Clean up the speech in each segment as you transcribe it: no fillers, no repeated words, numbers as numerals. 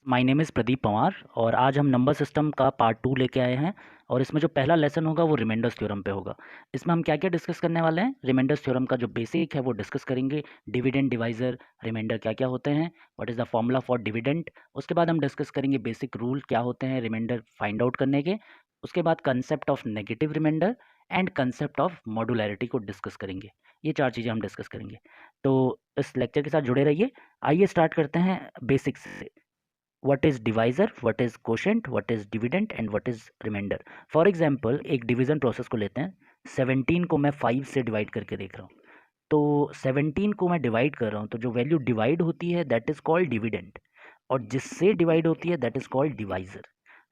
My name is Pradeep Panwar और आज हम नंबर सिस्टम का पार्ट 2 लेके आए हैं और इसमें जो पहला लेसन होगा वो रिमाइंडर्स थ्योरम पे होगा। इसमें हम क्या-क्या डिस्कस करने वाले हैं? रिमाइंडर्स थ्योरम का जो बेसिक है वो डिस्कस करेंगे। डिविडेंड, डिवाइज़र, रिमाइंडर क्या-क्या होते हैं? What is the formula for dividend? उसके बाद हम डिस्कस करेंगे बेसिक रूल क्या होते हैं रिमाइंडर फाइंड आउट करने के। उसके बाद concept of negative remainder and concept of modularity को डिस्कस करेंगे। ये 4 चीज़ें हम डिस्कस करेंगे। तो इस लेक्चर के साथ जुड़े रहिए। आइए स्टार्ट करते हैं बेसिक्स से। What is divisor, what is quotient, what is dividend and what is remainder. For example एक डिवीज़न प्रोसेस को लेते हैं। 17 को मैं 5 से डिवाइड करके देख रहा हूँ। तो 17 को मैं डिवाइड कर रहा हूँ तो जो वैल्यू डिवाइड होती है दैट इज़ कॉल्ड डिविडेंड और जिससे डिवाइड होती है that is called divisor.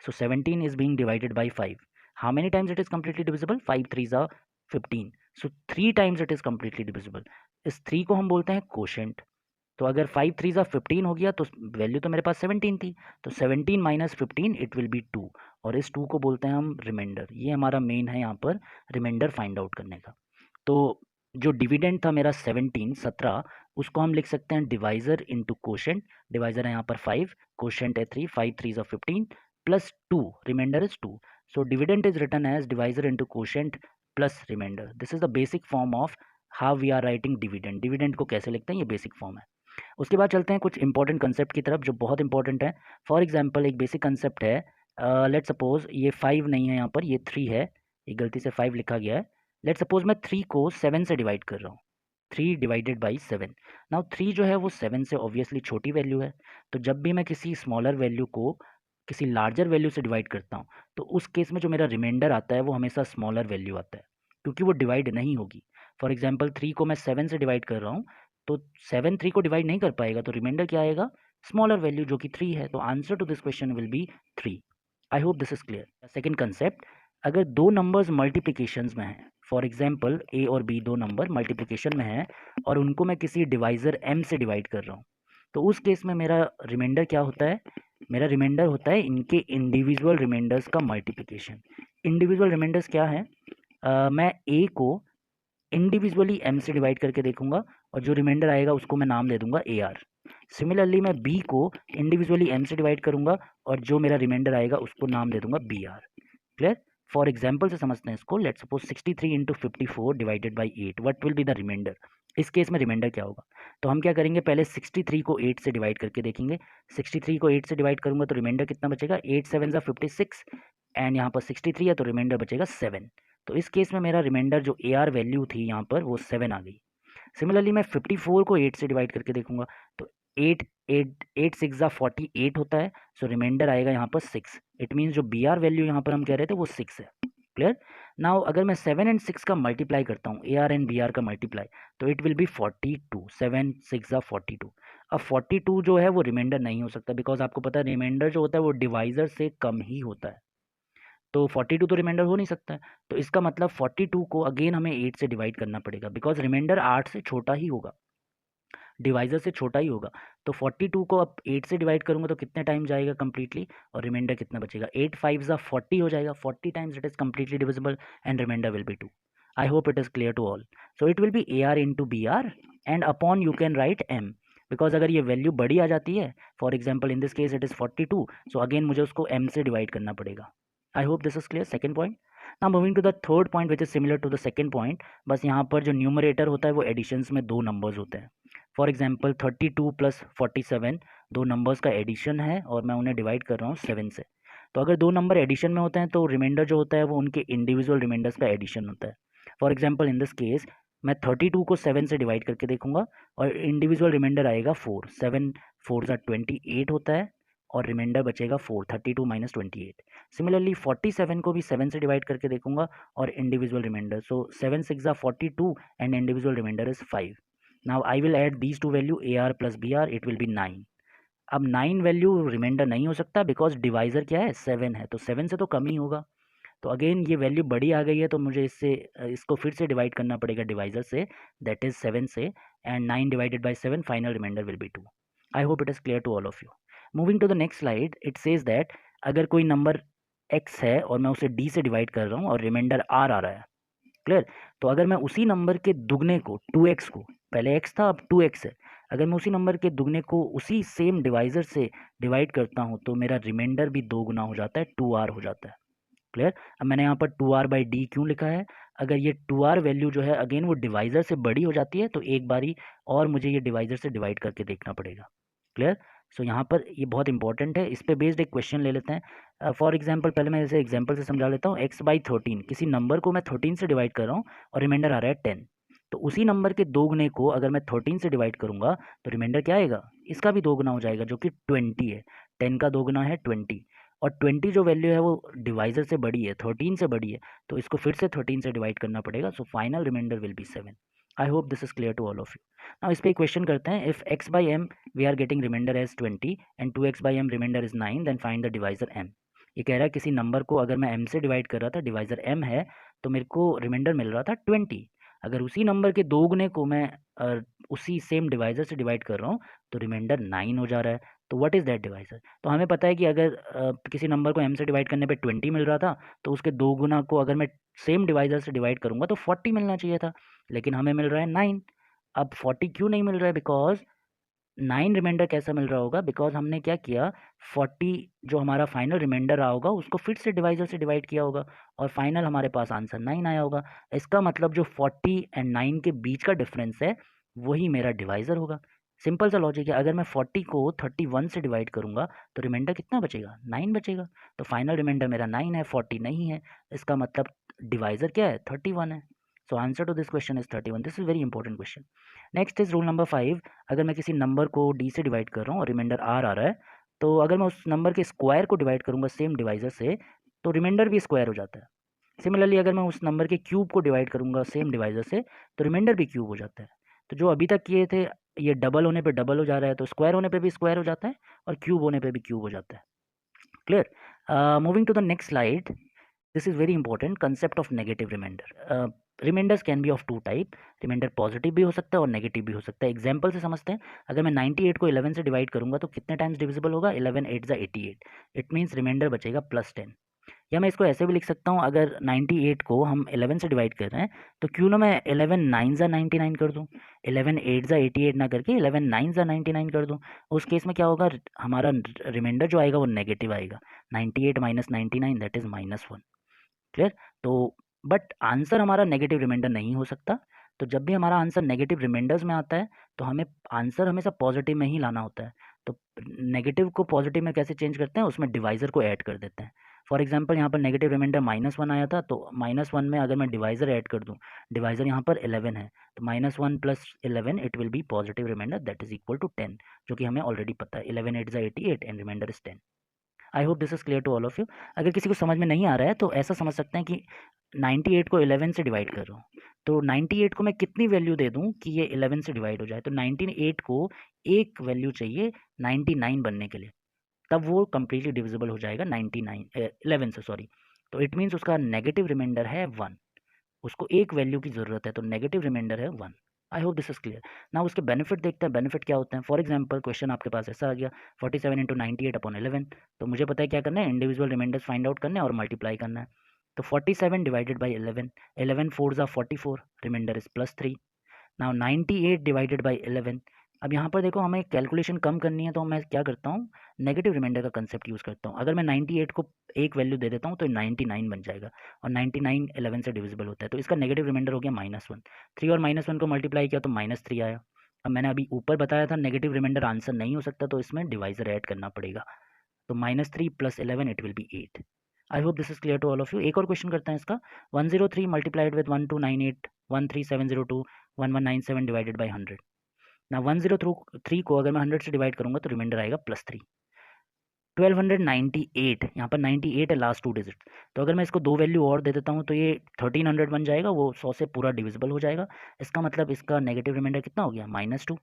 So 17 is being divided by 5। How many times it is completely divisible? 5 3s are 15। So 3 times it is completely divisible. इस 3 को हम बोलते हैं कोशेंट। तो अगर 5 3s आर 15 हो गया तो वैल्यू तो मेरे पास 17 थी। तो 17 माइनस 15 इट विल बी 2 और इस 2 को बोलते हैं हम रिमाइंडर। ये हमारा मेन है यहाँ पर रिमाइंडर फाइंड आउट करने का। तो जो डिविडेंड था मेरा 17 उसको हम लिख सकते हैं डिवाइज़र इंटू कोशेंट। डिवाइज़र है यहाँ पर 5, कोशेंट है 3, 5 3s are 15 plus 2, remainder is 2। So dividend is written as divisor into quotient plus remainder. This is the basic form of how we are writing dividend. Dividend को कैसे लिखते हैं ये basic form है। उसके बाद चलते हैं कुछ इंपॉर्टेंट कंसेप्ट की तरफ जो बहुत इंपॉर्टेंट है। फॉर एग्जांपल एक बेसिक कंसेप्ट है। लेट्स सपोज ये 5 नहीं है यहाँ पर, ये 3 है। ये गलती से 5 लिखा गया है। लेट्स सपोज मैं 3 को 7 से डिवाइड कर रहा हूँ। 3 डिवाइडेड बाई 7। नाउ 3 जो है वो 7 से ऑब्वियसली छोटी वैल्यू है। तो जब भी मैं किसी स्मॉलर वैल्यू को किसी लार्जर वैल्यू से डिवाइड करता हूँ तो उस केस में जो मेरा रिमाइंडर आता है वो हमेशा स्मॉलर वैल्यू आता है क्योंकि वो डिवाइड नहीं होगी। फॉर एग्जाम्पल 3 को मैं 7 से डिवाइड कर रहा हूँ तो 7 3 को डिवाइड नहीं कर पाएगा तो रिमाइंडर क्या आएगा? स्मॉलर वैल्यू जो कि 3 है। तो answer to this question will be 3। I hope this is clear. Second concept, अगर दो नंबर्स मल्टीप्लिकेशंस में हैं, फॉर एग्जांपल ए और बी दो नंबर मल्टीप्लिकेशन में हैं और उनको मैं किसी डिवाइज़र m से डिवाइड कर रहा हूँ तो उस केस में मेरा रिमाइंडर क्या होता है? मेरा रिमाइंडर होता है इनके इंडिविजुअल रिमाइंडर्स का मल्टीप्लिकेशन। इंडिविजुअल रिमाइंडर्स क्या है? मैं a को इंडिविजुअली m से डिवाइड करके देखूंगा और जो रिमाइंडर आएगा उसको मैं नाम दे दूंगा AR। सिमिलरली मैं b को इंडिविजुअली m से डिवाइड करूंगा और जो मेरा रिमाइंडर आएगा उसको नाम दे दूंगा BR। क्लियर? फॉर एग्जाम्पल से समझते हैं इसको। Let's suppose 63 into 54 divided by 8, what will be the remainder? इस केस में रिमाइंडर क्या होगा? तो हम क्या करेंगे, पहले 63 को 8 से डिवाइड करके देखेंगे। 63 को 8 से डिवाइड करूंगा तो रिमाइंडर कितना बचेगा? 8 7 ज़ा 56 एंड यहाँ पर 63 है तो रिमाइंडर बचेगा 7। तो इस केस में मेरा रिमाइंडर जो AR वैल्यू थी यहाँ पर वो 7 आ गई। सिमिलरली मैं 54 को 8 से डिवाइड करके देखूंगा तो 8 8 8 6 ज़ा 48 होता है। सो रिमाइंडर आएगा यहाँ पर 6। इट मीन्स जो BR वैल्यू यहाँ पर हम कह रहे थे वो 6 है। क्लियर? नाउ अगर मैं 7 एंड 6 का मल्टीप्लाई करता हूँ, AR एंड BR का मल्टीप्लाई, तो इट विल बी 42। 7 6 ज़ा 42। अब 42 जो है वो रिमाइंडर नहीं हो सकता बिकॉज आपको पता है रिमाइंडर जो होता है वो डिवाइजर से कम ही होता है। तो 42 तो रिमाइंडर हो नहीं सकता है। तो इसका मतलब 42 को अगेन हमें 8 से डिवाइड करना पड़ेगा बिकॉज रिमाइंडर 8 से छोटा ही होगा, डिवाइजर से छोटा ही होगा। तो 42 को अब 8 से डिवाइड करूंगा तो कितने टाइम जाएगा कंप्लीटली और रिमाइंडर कितना बचेगा? 8 5 ज़ा 40 हो जाएगा। 40 times it is completely divisible and remainder will be 2। I hope it is clear to all. So it will be AR into BR and upon you can write M because अगर ये value बड़ी आ जाती है, for example in this case it is 42, so again मुझे उसको M से divide करना पड़ेगा। I hope this is clear. Second point. Now moving to the third point which is similar to the second point. बस यहाँ पर जो numerator होता है वो एडिशंस में दो नंबर्स होते हैं। फॉर एग्जाम्पल 32 प्लस 47 दो नंबर्स का एडिशन है और मैं उन्हें डिवाइड कर रहा हूँ 7 से। तो अगर दो नंबर एडिशन में होते हैं तो रिमाइंडर जो होता है वो उनके इंडिविजुअल रिमाइंडर्स का एडिशन होता है। For example in this case मैं 32 को 7 से डिवाइड करके देखूंगा और इंडिविजुअल रिमाइंडर आएगा 4। 7 4 ज़ा 28 होता है और रिमाइंडर बचेगा 4। 32 माइनस 28। सिमिलरली 47 को भी 7 से डिवाइड करके देखूंगा और इंडिविजुअल रिमाइंडर, सो 7 6 ज़ा 42 and individual remainder is 5। Now I will add these to value AR plus BR, it will be 9। अब 9 वैल्यू रिमाइंडर नहीं हो सकता बिकॉज डिवाइजर क्या है? 7 है, तो 7 से तो कम ही होगा। तो अगेन ये वैल्यू बड़ी आ गई है तो मुझे इसको फिर से डिवाइड करना पड़ेगा डिवाइजर से, दैट इज 7 से, and 9 divided by 7 final remainder will be 2। I hope it is clear to all of you. Moving to the next slide, it says that अगर कोई नंबर x है और मैं उसे d से डिवाइड कर रहा हूँ और रिमाइंडर r आ रहा है। क्लियर? तो अगर मैं उसी नंबर के दुगने को 2x को, पहले x था अब 2x है, अगर मैं उसी नंबर के दुगने को उसी सेम डिवाइज़र से डिवाइड करता हूँ तो मेरा रिमाइंडर भी 2 गुना हो जाता है, 2r हो जाता है। क्लियर? अब मैंने यहाँ पर 2r/d क्यों लिखा है? अगर ये 2r वैल्यू जो है अगेन वो डिवाइज़र से बड़ी हो जाती है तो एक बारी और मुझे ये डिवाइज़र से डिवाइड करके देखना पड़ेगा। क्लियर? सो यहाँ पर ये बहुत इंपॉर्टेंट है, इस पे बेस्ड एक क्वेश्चन ले लेते हैं। फॉर एग्जांपल पहले मैं इसे एग्जांपल से समझा लेता हूँ। x/13 किसी नंबर को मैं 13 से डिवाइड कर रहा हूँ और रिमाइंडर आ रहा है 10। तो उसी नंबर के 2 गुने को अगर मैं 13 से डिवाइड करूँगा तो रिमाइंडर क्या आएगा? इसका भी 2 गुना हो जाएगा जो कि 20 है। 10 का 2 गुना है 20 और 20 जो वैल्यू है वो डिवाइज़र से बड़ी है, 13 से बड़ी है, तो इसको फिर से 13 से डिवाइड करना पड़ेगा। So final remainder will be 7। I hope this is clear to all of you. Now इस पे क्वेश्चन करते हैं। If x/m we are getting remainder as 20 and 2x/m remainder is 9 then find the divisor m। ये कह रहा है किसी number को अगर मैं m से डिवाइड कर रहा था, डिवाइज़र m है, तो मेरे को रिमाइंडर मिल रहा था 20। अगर उसी नंबर के 2 गुने को मैं उसी सेम डिवाइज़र से डिवाइड कर रहा हूँ तो रिमाइंडर 9 हो जा रहा है। तो व्हाट इज़ दैट डिवाइज़र? तो हमें पता है कि अगर किसी नंबर को m से डिवाइड करने पे 20 मिल रहा था तो उसके 2 गुना को अगर मैं सेम डिवाइज़र से डिवाइड करूँगा तो 40 मिलना चाहिए था, लेकिन हमें मिल रहा है 9। अब 40 क्यों नहीं मिल रहा है? बिकॉज़ 9 रिमाइंडर कैसा मिल रहा होगा? बिकॉज़ हमने क्या किया, 40 जो हमारा फाइनल रिमाइंडर रहा होगा उसको फिर से डिवाइज़र से डिवाइड किया होगा और फाइनल हमारे पास आंसर 9 आया होगा। इसका मतलब जो 40 एंड 9 के बीच का डिफरेंस है वही मेरा डिवाइज़र होगा। सिंपल सा लॉजिक है। अगर मैं 40 को 31 से डिवाइड करूँगा तो रिमाइंडर कितना बचेगा? 9 बचेगा। तो फाइनल रिमाइंडर मेरा 9 है, 40 नहीं है। इसका मतलब डिवाइज़र क्या है? 31 है। So answer to this question is 31। This is very important question. Next is rule number 5। अगर मैं किसी नंबर को d से डिवाइड कर रहा हूँ और रिमाइंडर r आ रहा है, तो अगर मैं उस नंबर के स्क्वायर को डिवाइड करूँगा सेम डिवाइज़र से, तो रिमाइंडर भी स्क्वायर हो जाता है। सिमिलरली अगर मैं उस नंबर के क्यूब को डिवाइड करूँगा सेम डिवाइज़र से, तो रिमाइंडर भी क्यूब हो जाता है। तो जो अभी तक किए थे, ये डबल होने पे डबल हो जा रहा है, तो स्क्वायर होने पे भी स्क्वायर हो जाता है और क्यूब होने पे भी क्यूब हो जाता है। Clear? Moving to the next slide. This is very important concept of negative remainder. Remainders can be of two type. Remainder positive भी हो सकता है और नेगेटिव भी हो सकता है। एग्जाम्पल से समझते हैं। अगर मैं 98 को 11 से डिवाइड करूंगा तो कितने टाइम्स डिविजिबल होगा? 11 8 ज़ा 88। इट मीन्स रिमाइंडर बचेगा +10। या मैं इसको ऐसे भी लिख सकता हूँ, अगर 98 को हम 11 से डिवाइड कर रहे हैं तो क्यों ना मैं 11 9 ज़ा 99 कर दूँ, 11 8 ज़ा 88 ना करके 11 9 ज़ा 99 कर दूँ। उस केस में क्या होगा? हमारा रिमाइंडर जो आएगा वो नेगेटिव आएगा। 98 माइनस 99 दैट इज़ -1। क्लियर? तो बट आंसर हमारा नेगेटिव रिमाइंडर नहीं हो सकता। तो जब भी हमारा आंसर नेगेटिव रिमाइंडर्स में आता है तो हमें आंसर हमेशा पॉजिटिव में ही लाना होता है। तो नेगेटिव को पॉजिटिव में कैसे चेंज करते हैं? उसमें डिवाइज़र को ऐड कर देते हैं। फॉर एग्जांपल यहाँ पर नेगेटिव रिमाइंडर -1 आया था, तो -1 में अगर मैं डिवाइज़र ऐड कर दूँ, डिवाइज़र यहाँ पर 11 है, तो -1 + 11 it will be positive remainder that is equal to 10, जो कि हमें ऑलरेडी पता है। 11 8 ज़ा 88 and remainder is 10। I hope this is clear to all of you. अगर किसी को समझ में नहीं आ रहा है तो ऐसा समझ सकते हैं कि 98 को 11 से डिवाइड कर रहा हूँ, तो 98 को मैं कितनी वैल्यू दे दूँ कि ये 11 से डिवाइड हो जाए? तो 98 को एक वैल्यू चाहिए 99 बनने के लिए, तब वो कंप्लीटली डिविजिबल हो जाएगा 11 से, सॉरी। तो इट मीन्स उसका नेगेटिव रिमाइंडर है 1। उसको एक वैल्यू की ज़रूरत है, तो नेगेटिव रिमाइंडर है 1। आई होप दिस इज क्लियर। ना उसके बेनिफिट देखते हैं, बेनिफिट क्या होते हैं। फॉर एग्जाम्पल क्वेश्चन आपके पास ऐसा आ गया, 47 इंटू 98/11। तो मुझे पता है क्या करना है, इंडिविजुअल रिमाइंडर्स फाइंड आउट करने और मल्टीप्लाई करना है। तो 47 डिवाइडेड बाई 11, 11 4 ज़ा 44, remainder is +3। Now 98 divided by 11। अब यहाँ पर देखो हमें कैलकुलेशन कम करनी है, तो मैं क्या करता हूँ, नेगेटिव रिमाइंडर का कंसेप्ट यूज़ करता हूँ। अगर मैं 98 को एक वैल्यू दे देता हूँ तो 99 बन जाएगा और 99 11 से डिविजिबल होता है, तो इसका नेगेटिव रिमाइंडर हो गया -1। 3 और -1 को मल्टीप्लाई किया तो -3 आया। अब मैंने अभी ऊपर बताया था नेगेटिव रिमाइंडर आंसर नहीं हो सकता, तो इसमें डिवाइजर ऐड करना पड़ेगा। तो -3 + 11 it will be 8। I hope this is clear to all of you. एक और क्वेश्चन करते हैं इसका। 103 मल्टीप्लाइड विद 1298 13702 1197 डिवाइडेड बाई 100। ना 103 को अगर मैं 100 से डिवाइड करूंगा तो रिमाइंडर आएगा +3। 1298, यहाँ पर 98 है लास्ट 2 डिजिट। तो अगर मैं इसको 2 वैल्यू और दे देता हूँ तो ये 1300 बन जाएगा, वो 100 से पूरा डिविजिबल हो जाएगा। इसका मतलब इसका नेगेटिव रिमाइंडर कितना हो गया? -2।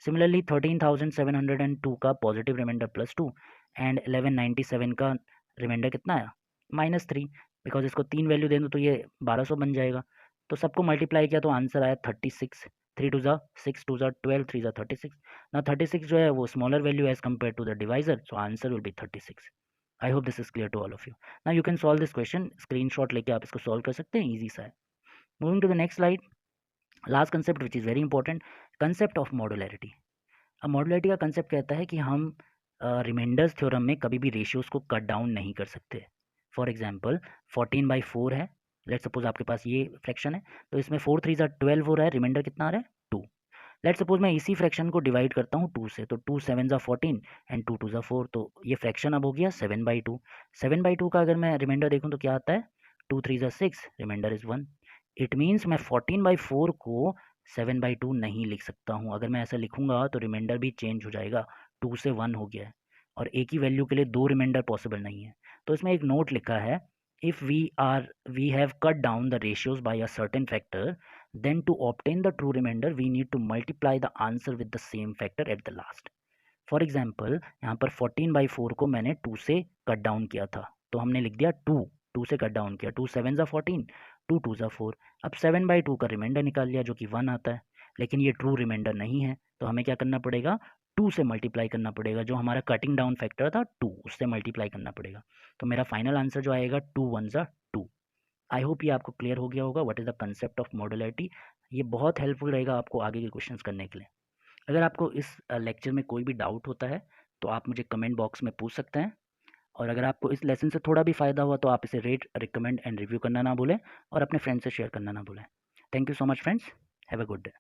सिमिलरली 13,702 का पॉजिटिव रिमाइंडर +2 एंड 1197 का रिमाइंडर कितना आया? -3। बिकॉज इसको 3 वैल्यू दे दूँ तो ये 1200 बन जाएगा। तो सबको मल्टीप्लाई किया तो आंसर आया 36। 3 2 ज़ा 6, 2 ज़ा 12, 3 ज़ा 36। ना 36 जो है वो smaller value as compared to the divisor, so answer will be 36। I hope this is clear to all of you. ना you can solve this question, screenshot लेके आप इसको सॉल्व कर सकते हैं, ईजी सा है। Moving to the next slide, last concept which is very important, concept of modularity. अब मॉडुलैरिटी का कंसेप्ट कहता है कि हम रिमाइंडर्स थ्योरम में कभी भी रेशियोज़ को कट डाउन नहीं कर सकते। फॉर एग्जांपल 14/4 है, लेट्स सपोज़ आपके पास ये फ्रैक्शन है, तो इसमें 4 3 ज़ा 12 हो रहा है, रिमाइंडर कितना आ रहा है 2। लेट्स सपोज़ मैं इसी फ्रैक्शन को डिवाइड करता हूँ 2 से, तो 2 7 ज़ा 14 एंड 2 2 ज़ा 4, तो ये फ्रैक्शन अब हो गया 7/2। 7/2 का अगर मैं रिमाइंडर देखूँ तो क्या आता है 2 3 ज़ा 6, रिमाइंडर इज़ 1। इट मीन्स मैं 14/4 को 7/2 नहीं लिख सकता हूँ। अगर मैं ऐसा लिखूँगा तो रिमाइंडर भी चेंज हो जाएगा, 2 से 1 हो गया है और एक ही वैल्यू के लिए 2 रिमाइंडर पॉसिबल नहीं है। तो इसमें एक नोट लिखा है, if we have cut down the ratios by a certain factor, then to obtain the true remainder we need to multiply the answer with the same factor at the last. For example यहाँ पर 14/4 को मैंने 2 से cut down किया था, तो हमने लिख दिया 2 से कट डाउन किया, 2 7 ज़ा 14, 2 2 ज़ा 4। अब 7/2 का रिमाइंडर निकाल लिया जो कि 1 आता है, लेकिन ये ट्रू रिमाइंडर नहीं है, तो हमें क्या करना पड़ेगा 2 से मल्टीप्लाई करना पड़ेगा, जो हमारा कटिंग डाउन फैक्टर था 2, उससे मल्टीप्लाई करना पड़ेगा। तो मेरा फाइनल आंसर जो आएगा 2 1 ज़ा 2। आई होप ये आपको क्लियर हो गया होगा what is the concept of modularity. ये बहुत हेल्पफुल रहेगा आपको आगे के क्वेश्चंस करने के लिए। अगर आपको इस लेक्चर में कोई भी डाउट होता है तो आप मुझे कमेंट बॉक्स में पूछ सकते हैं, और अगर आपको इस लेसन से थोड़ा भी फ़ायदा हुआ तो आप इसे रेट, रिकमेंड एंड रिव्यू करना ना भूलें और अपने फ्रेंड्स से शेयर करना ना भूलें। Thank you so much friends, have a good day.